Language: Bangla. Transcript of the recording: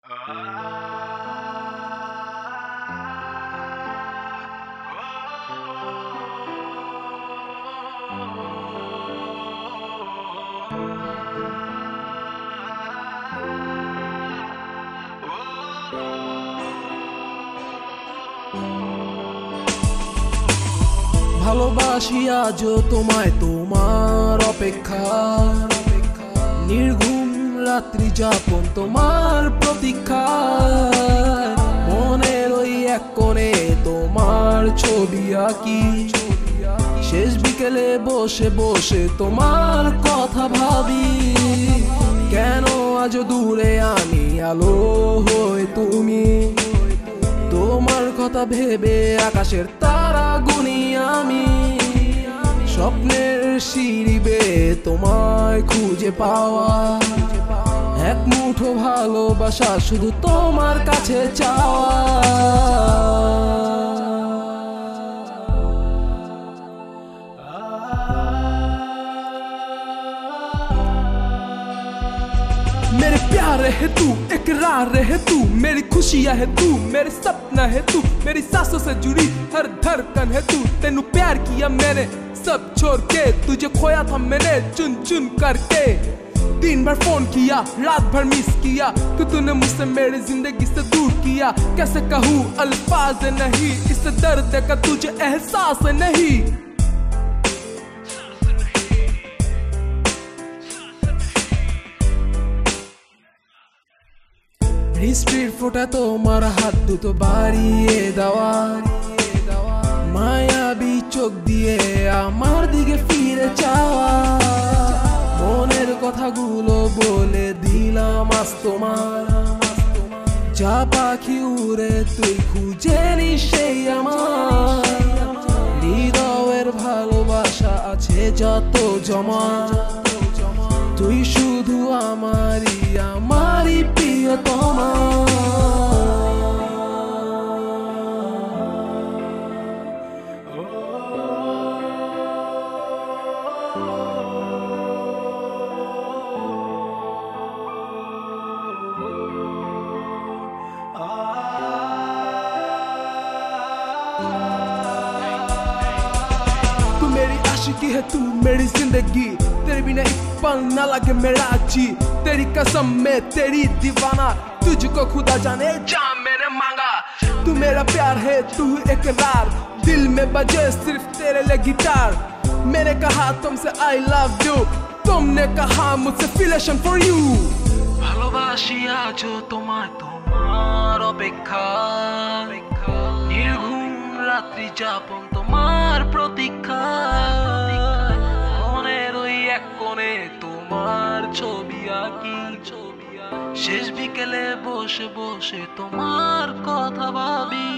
ভালোবাসি আজও তোমায় তোমার অপেক্ষা, নির্ঘুম রাত্রি যাপন তোমার প্রতীক্ষা। মনের ওই এক কোণে তোমার ছবি আঁকি, শেষ বিকেলে বসে বসে তোমার কথা ভাবি। কেন আজও দূরে আমি আলো হয়ে তুমি, তোমার কথা ভেবে আকাশের তারা গুনি আমি। স্বপ্নের সিঁড়ি বেয়ে তোমায় খুঁজে পাওয়া, এক মুঠো ভালোবাসা শুধু তোমার কাছে চাওয়া। मेरे प्यार है तू, इकरार है तू, मेरी खुशियां है तू, मेरे सपना है तू, मेरी सांसों से जुड़ी हर धड़कन है तू। तेनू प्यार किया मैंने सब छोड़ के, तुझे खोया था मैंने चुन चुन करके। दिन भर फोन किया, रात भर मिस किया, कि तूने मुझसे मेरी जिंदगी से दूर किया। कैसे कहूँ अल्फाज नहीं, इस दर्द का तुझे एहसास नहीं। বৃষ্টির ফোঁটা তোমার হাত দুটো বাড়িয়ে দেওয়া, মায়াবী চোখ দিয়ে আমার দিকে ফিরে চাওয়া। মনের কথাগুলো বলে দিলাম আজ তোমার, যা পাখি উড়ে তুই খুঁজে নিস সেই আমার। হৃদয়ের ভালোবাসা আছে যত জমা, তুই শুধু আমারই আমারই প্রিয়তমা। तू मेरी आशिकी है, तू मेरी जिंदगी, तेरे बिना एक पल ना लगे मेरा जी। तेरी कसम मैं तेरी दीवाना, तुझको खुदा जाने जा मैंने मांगा। तू मेरा प्यार है, तू इकरार, दिल में बजे सिर्फ तेरे लिए गिटार। मैंने कहा तुमसे आई लव यू, तुमने कहा मुझसे फिलेशन फॉर यू। ভালোবাসি আজও তোমায় তোমার অপেক্ষা, নির্ঘুম রাত্রি যাপন তোমার প্রতীক্ষা। মনের ওই এক কোণে তোমার ছবি আঁকি, শেষ বিকেলে বসে বসে তোমার কথা ভাবি।